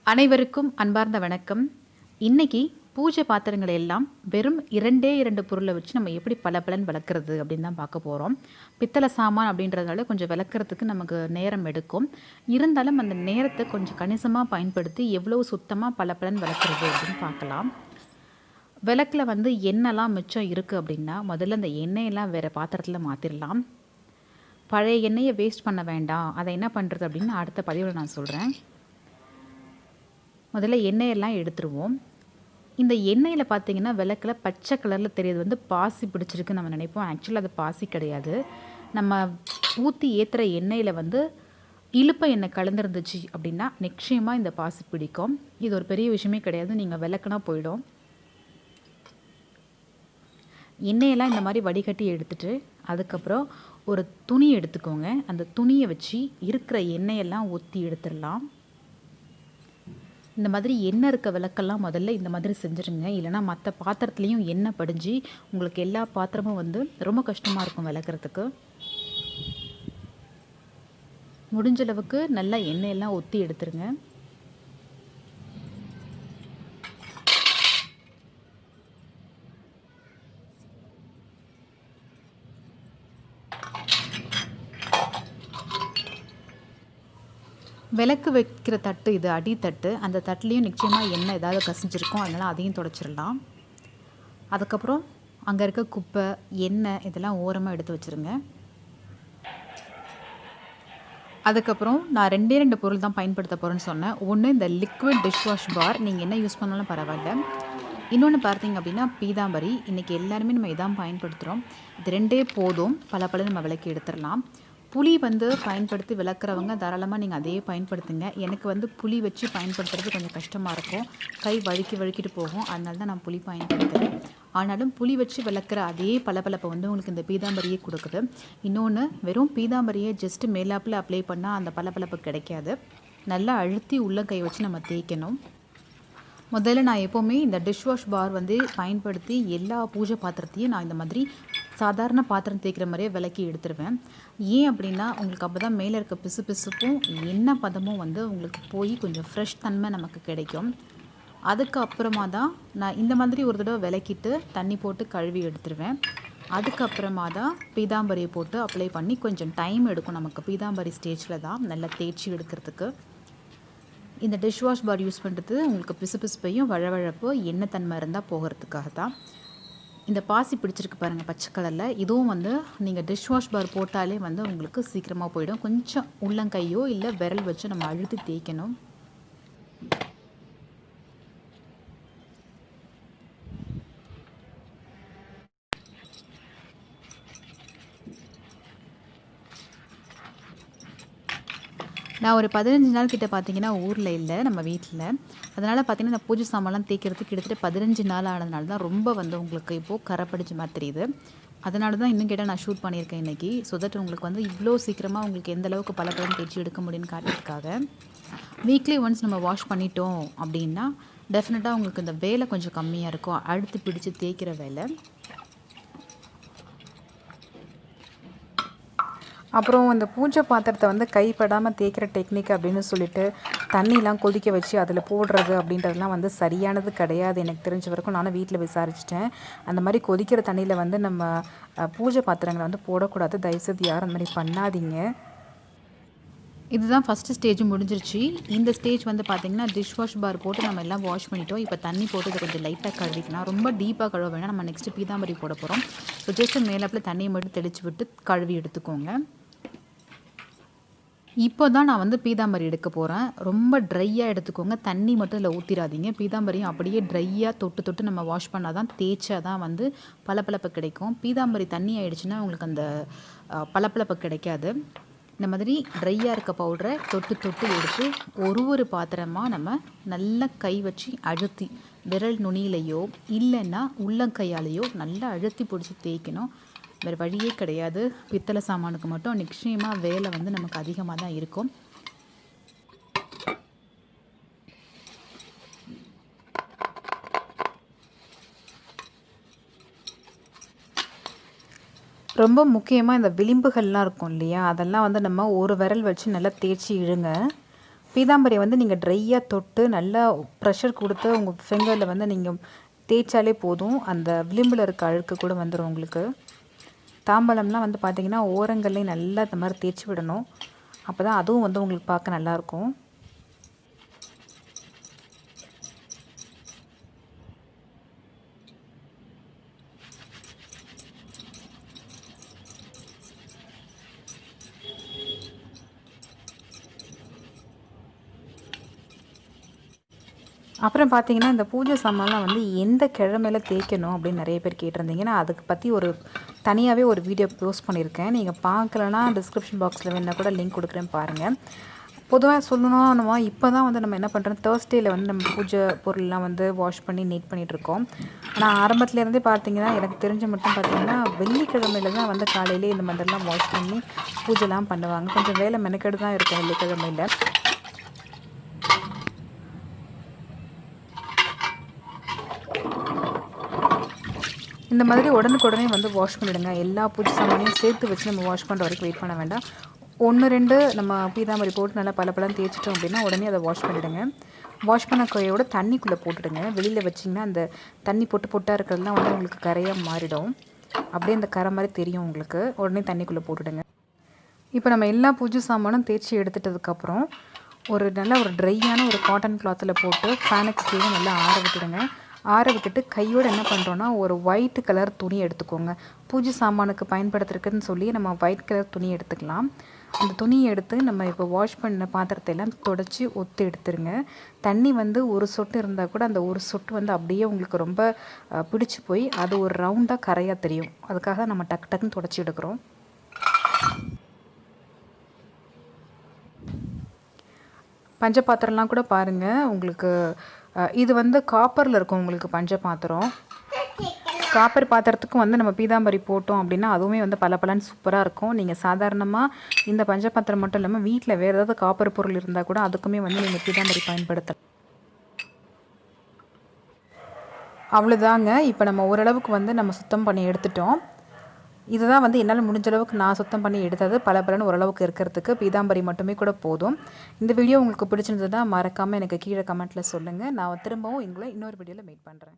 அனைவருக்கும் அன்பார்ந்த வணக்கம். இன்னைக்கு பூஜை பாத்திரங்களை எல்லாம் வெறும் 2 பொருளை வச்சு நம்ம எப்படி பளபளன்னு விளக்குறது அப்படின்னு தான் பார்க்க போகிறோம். பித்தளை சாமான் அப்படின்றதால கொஞ்சம் விளக்குறதுக்கு நமக்கு நேரம் எடுக்கும். இருந்தாலும் அந்த நேரத்தை கொஞ்சம் கணிசமாக பயன்படுத்தி எவ்வளோ சுத்தமாக பளபளன்னு விளக்குறது அப்படின்னு பார்க்கலாம். விளக்கில் எண்ணெய்லாம் மிச்சம் இருக்குது அப்படின்னா முதல்ல அந்த எண்ணெயெல்லாம் வேறு பாத்திரத்தில் மாற்றிடலாம். பழைய எண்ணெயை வேஸ்ட் பண்ண வேண்டாம். அதை என்ன பண்ணுறது அப்படின்னு அடுத்த பதிவில் நான் சொல்கிறேன். முதல்ல எண்ணெயெல்லாம் எடுத்துருவோம். இந்த எண்ணெயில் பார்த்திங்கன்னா விளக்கில் பச்சை கலரில் தெரியுது பாசி பிடிச்சிருக்குன்னு நம்ம நினைப்போம். ஆக்சுவலாக அது பாசி கிடையாது. நம்ம ஊற்றி ஏற்றுற எண்ணெயில் இழுப்ப எண்ணெய் கலந்துருந்துச்சு அப்படின்னா நிச்சயமாக இந்த பாசி பிடிக்கும். இது ஒரு பெரிய விஷயமே கிடையாது. நீங்கள் விளக்குனா போயிடும். எண்ணெயெல்லாம் இந்த மாதிரி வடிகட்டி எடுத்துட்டு அதுக்கப்புறம் ஒரு துணி எடுத்துக்கோங்க. அந்த துணியை வச்சு இருக்கிற எண்ணெயெல்லாம் ஊற்றி எடுத்துடலாம். இந்த மாதிரி எண்ணெய் இருக்க விளக்கெல்லாம் முதல்ல இந்த மாதிரி செஞ்சுருங்க. இல்லைனா மற்ற பாத்திரத்துலேயும் எண்ணெய் படிஞ்சு உங்களுக்கு எல்லா பாத்திரமும் ரொம்ப கஷ்டமாக இருக்கும் விளக்குறதுக்கு. முடிஞ்ச அளவுக்கு நல்லா எண்ணெயெல்லாம் ஊற்றி எடுத்துருங்க. விளக்கு வைக்கிற தட்டு இது அடித்தட்டு. அந்த தட்டுலேயும் நிச்சயமாக எண்ணெய் ஏதாவது கசிஞ்சிருக்கும். அதனால் அதையும் துடைச்சிடலாம். அதுக்கப்புறம் அங்கே இருக்க குப்பை எண்ணெய் இதெல்லாம் ஓரமாக எடுத்து வச்சுருங்க. அதுக்கப்புறம் நான் 2 பொருள் தான் பயன்படுத்த போகிறேன்னு சொன்னேன். ஒன்று இந்த லிக்விட் டிஷ்வாஷ் பார், நீங்கள் என்ன யூஸ் பண்ணாலும் பரவாயில்ல. இன்னொன்று பார்த்தீங்க அப்படின்னா பீதாம்பரி. இன்றைக்கி எல்லாருமே நம்ம இதான் பயன்படுத்துகிறோம். இது 2 போதும். பல நம்ம விளக்கி எடுத்துடலாம். புளி பயன்படுத்தி விளக்குறவங்க தாராளமாக நீங்கள் அதையே பயன்படுத்துங்க. எனக்கு புளி வச்சு பயன்படுத்துறது கொஞ்சம் கஷ்டமாக இருக்கும். கை வழுக்கிட்டு போகும். அதனால தான் நான் புளி பயன்படுத்துகிறேன். ஆனாலும் புளி வச்சு விளக்குற அதே பளபளப்பை உங்களுக்கு இந்த பீதாம்பரியே கொடுக்குது. இன்னொன்று, வெறும் பீதாம்பரியை ஜஸ்ட்டு மேலாப்பில் அப்ளை பண்ணால் அந்த பளபளப்பு கிடைக்காது. நல்லா அழுத்தி உள்ள கை வச்சு நம்ம தேய்க்கணும். முதல்ல நான் எப்போவுமே இந்த டிஷ்வாஷ் பார் பயன்படுத்தி எல்லா பூஜை பாத்திரத்தையும் நான் இந்த மாதிரி சாதாரண பாத்திரம் தேய்க்கிற மாதிரியே விளக்கி எடுத்துருவேன். ஏன் அப்படின்னா உங்களுக்கு அப்போ தான் மேலே இருக்க பிசுப்பும் எண்ணெய் பதமும் உங்களுக்கு போய் கொஞ்சம் ஃப்ரெஷ் தன்மை நமக்கு கிடைக்கும். அதுக்கப்புறமா தான் நான் இந்த மாதிரி ஒரு தடவை விளக்கிட்டு தண்ணி போட்டு கழுவி எடுத்துருவேன். அதுக்கப்புறமா தான் பீதாம்பரியை போட்டு அப்ளை பண்ணி கொஞ்சம் டைம் எடுக்கும் நமக்கு. பீதாம்பரி ஸ்டேஜில் தான் நல்லா தேய்ச்சி எடுக்கிறதுக்கு. இந்த டிஷ்வாஷ் பார் யூஸ் பண்ணுறது உங்களுக்கு பிசுப்பையும் வழவழப்போ எண்ணெய் தன்மை இருந்தால் போகிறதுக்காக தான். இந்த பாசி பிடிச்சிருக்கு பாருங்கள் பச்சை கலரில். இதுவும் நீங்கள் டிஷ்வாஷ் பார் போட்டாலே உங்களுக்கு சீக்கிரமாக போயிடும். கொஞ்சம் உள்ளங்கையோ இல்லை விரல் வச்சு நம்ம அழுத்தி தேய்க்கணும். நான் ஒரு 15 நாள் கிட்ட பார்த்தீங்கன்னா ஊரில் இல்லை, நம்ம வீட்டில். அதனால் பார்த்தீங்கன்னா இந்த பூஜை சாமான்லாம் தேய்க்கிறதுக்கு கிட்டத்தட்ட 15 நாள் ஆனதுனால தான் ரொம்ப உங்களுக்கு இப்போது கரை படிச்ச மாதிரி தெரியுது. அதனால தான் இன்னும் கேட்டால் நான் ஷூட் பண்ணியிருக்கேன் இன்றைக்கி. ஸோ தட் உங்களுக்கு இவ்வளோ சீக்கிரமாக உங்களுக்கு எந்த அளவுக்கு பளபளன்னு தேய்ச்சி எடுக்க முடியும்னு காட்டுறதுக்காக. வீக்லி ஒன்ஸ் நம்ம வாஷ் பண்ணிட்டோம் அப்படின்னா டெஃபினட்டாக உங்களுக்கு இந்த வேலை கொஞ்சம் கம்மியாக இருக்கும். அழுத்து பிடிச்சி தேய்க்கிற வேலை. அப்புறம் இந்த பூஜை பாத்திரத்தை கைப்படாமல் தேய்க்கிற டெக்னிக் அப்படின்னு சொல்லிட்டு தண்ணிலாம் கொதிக்க வச்சு அதில் போடுறது அப்படின்றதுலாம் சரியானது கிடையாது. எனக்கு தெரிஞ்ச வரைக்கும் நானும் வீட்டில் விசாரிச்சிட்டேன். அந்த மாதிரி கொதிக்கிற தண்ணியில் நம்ம பூஜை பாத்திரங்களை போடக்கூடாது. தயவுசெய்து யாரும் அந்த மாதிரி பண்ணாதீங்க. இதுதான் ஃபஸ்ட்டு ஸ்டேஜ் முடிஞ்சிருச்சு. இந்த ஸ்டேஜ் பார்த்திங்கன்னா டிஷ்வாஷ் பார் போட்டு நம்ம எல்லாம் வாஷ் பண்ணிட்டோம். இப்போ தண்ணி போட்டு இதை கொஞ்சம் லைட்டாக கழுவிக்கலாம். ரொம்ப டீப்பாக கழுவ வேணாம். நம்ம நெக்ஸ்ட்டு பீதாம்பரி போட போகிறோம். ஸோ ஜஸ்ட்டு மேலாப்பில் தண்ணியை மட்டும் தெளித்து விட்டு கழுவி எடுத்துக்கோங்க. இப்போ தான் நான் பீதாம்பரி எடுக்க போகிறேன். ரொம்ப ட்ரையாக எடுத்துக்கோங்க. தண்ணி மட்டும் இதில் ஊற்றிடாதீங்க. பீதாம்பரியும் அப்படியே ட்ரையாக தொட்டு நம்ம வாஷ் பண்ணால் தான் தேய்ச்சா தான் பளபளப்பு கிடைக்கும். பீதாம்பரி தண்ணி ஆகிடுச்சுன்னா உங்களுக்கு அந்த பளபளப்பு கிடைக்காது. இந்த மாதிரி ட்ரையாக இருக்க பவுடரை தொட்டு எடுத்து ஒரு பாத்திரமாக நம்ம நல்லா கை வச்சு அழுத்தி விரல் நுனியிலையோ இல்லைன்னா உள்ளங்கையாலேயோ நல்லா அழுத்தி பிடிச்சி தேய்க்கணும். வேறு வழியே கிடையாது. பித்தளை சாமானுக்கு மட்டும் நிச்சயமாக வேலை நமக்கு அதிகமாக தான் இருக்கும். ரொம்ப முக்கியமாக இந்த விளிம்புகள்லாம் இருக்கும் இல்லையா, அதெல்லாம் நம்ம ஒரு விரல் வச்சு நல்லா தேய்ச்சி இழுங்க. பீதாம்பரியை வந்து நீங்கள் ட்ரையாக தொட்டு நல்லா ப்ரெஷர் கொடுத்து உங்கள் ஃபிங்கரில் வந்து நீங்கள் தேய்ச்சாலே போதும். அந்த விளிம்பில் இருக்க அழுக்கு கூட வந்துடும் உங்களுக்கு. தாம்பழம்லாம் வந்து பார்த்திங்கன்னா ஓரங்கள்லேயும் நல்லா இந்த மாதிரி தேய்ச்சி விடணும். அப்போ தான் அதுவும் வந்து உங்களுக்கு பார்க்க நல்லாயிருக்கும். அப்புறம் பார்த்தீங்கன்னா இந்த பூஜை சாமான்லாம் வந்து எந்த கிழமையில தேய்க்கணும் அப்படின்னு நிறைய பேர் கேட்டிருந்தீங்க. நான் அதுக்கு பற்றி ஒரு தனியாகவே ஒரு வீடியோ போஸ்ட் பண்ணியிருக்கேன். நீங்கள் பார்க்கலன்னா டிஸ்கிரிப்ஷன் பாக்ஸில் வேணால் கூட லிங்க் கொடுக்குறேன் பாருங்கள். பொதுவாக சொல்லணும்னா இப்போ தான் வந்து நம்ம என்ன பண்ணுறோம், தேர்ஸ்டேயில் வந்து நம்ம பூஜை பொருள்லாம் வந்து வாஷ் பண்ணி நீட் பண்ணிகிட்ருக்கோம். ஆனால் ஆரம்பத்துலேருந்தே பார்த்தீங்கன்னா எனக்கு தெரிஞ்ச மட்டும் பார்த்தீங்கன்னா வெள்ளிக்கிழமையில தான் வந்து காலையிலே இந்த மாதிரிலாம் வாஷ் பண்ணி பூஜைலாம் பண்ணுவாங்க. கொஞ்சம் வேலை மெனக்கெடு தான் இருக்கும் வெள்ளிக்கிழமையில். இந்த மாதிரி உடனுக்குடனே வந்து வாஷ் பண்ணிவிடுங்க. எல்லா பூஜை சாமானையும் சேர்த்து வச்சு நம்ம வாஷ் பண்ணுற வரைக்கும் வெயிட் பண்ண வேண்டாம். 1-2 நம்ம பீதாம்பரி போட்டு நல்லா பலப்பழம் தேய்ச்சிட்டோம் அப்படின்னா உடனே அதை வாஷ் பண்ணிவிடுங்க. வாஷ் பண்ண கையோட தண்ணிக்குள்ளே போட்டுடுங்க. வெளியில் வச்சிங்கன்னா அந்த தண்ணி பொட்டாக இருக்கிறதுலாம் வந்து உங்களுக்கு கரையாக மாறிடும். அப்படியே அந்த கரை மாதிரி தெரியும் உங்களுக்கு. உடனே தண்ணிக்குள்ளே போட்டுடுங்க. இப்போ நம்ம எல்லா பூஜை சாமானும் தேய்ச்சி எடுத்துட்டதுக்கப்புறம் ஒரு ட்ரையான ஒரு காட்டன் கிளாத்தில் போட்டு ஃபேனுக்கு கீழே நல்லா ஆற விட்டுடுங்க. ஆற விட்டுட்டு கையோடு என்ன பண்ணுறோன்னா ஒரு ஒயிட் கலர் துணி எடுத்துக்கோங்க. பூஜை சாமானுக்கு பயன்படுத்துறதுக்குன்னு சொல்லி நம்ம ஒயிட் கலர் துணி எடுத்துக்கலாம். அந்த துணியை எடுத்து நம்ம இப்போ வாஷ் பண்ண பாத்திரத்தை எல்லாம் தொடச்சி ஒத்து எடுத்துருங்க. தண்ணி வந்து ஒரு சொட்டு இருந்தால் கூட அந்த ஒரு சொட்டு வந்து அப்படியே உங்களுக்கு ரொம்ப பிடிச்சி போய் அது ஒரு ரவுண்டாக கரையாக தெரியும். அதுக்காக நம்ம டக்குன்னு தொடச்சி எடுக்கிறோம். பஞ்ச பாத்திரம்லாம் கூட பாருங்கள், உங்களுக்கு இது வந்து காப்பரில் இருக்கும். உங்களுக்கு பஞ்ச பாத்திரம் காப்பர் பாத்திரத்துக்கும் வந்து நம்ம பீதாம்பரி போட்டோம் அப்படின்னா அதுவுமே வந்து பலன்னு சூப்பராக இருக்கும். நீங்கள் சாதாரணமாக இந்த பஞ்ச பாத்திரம் மட்டும் இல்லாமல் வீட்டில் வேறு ஏதாவது காப்பர் பொருள் இருந்தால் கூட அதுக்குமே வந்து நீங்கள் பீதாம்பரி பயன்படுத்தலாம். அவ்வளோதாங்க. இப்போ நம்ம ஓரளவுக்கு வந்து நம்ம சுத்தம் பண்ணி எடுத்துட்டோம். இதுதான் வந்து என்னால் முடிஞ்ச அளவுக்கு நான் சுத்தம் பண்ணி எடுத்தது. பலன்னு ஓரளவுக்கு இருக்கிறதுக்கு பீதாம்பரி மட்டுமே கூட போதும். இந்த வீடியோ உங்களுக்கு பிடிச்சிருந்ததுன்னா மறக்காமல் எனக்கு கீழே கமெண்ட்டில் சொல்லுங்கள். நான் திரும்பவும் உங்களை இன்னொரு வீடியோவில் மீட் பண்ணுறேன்.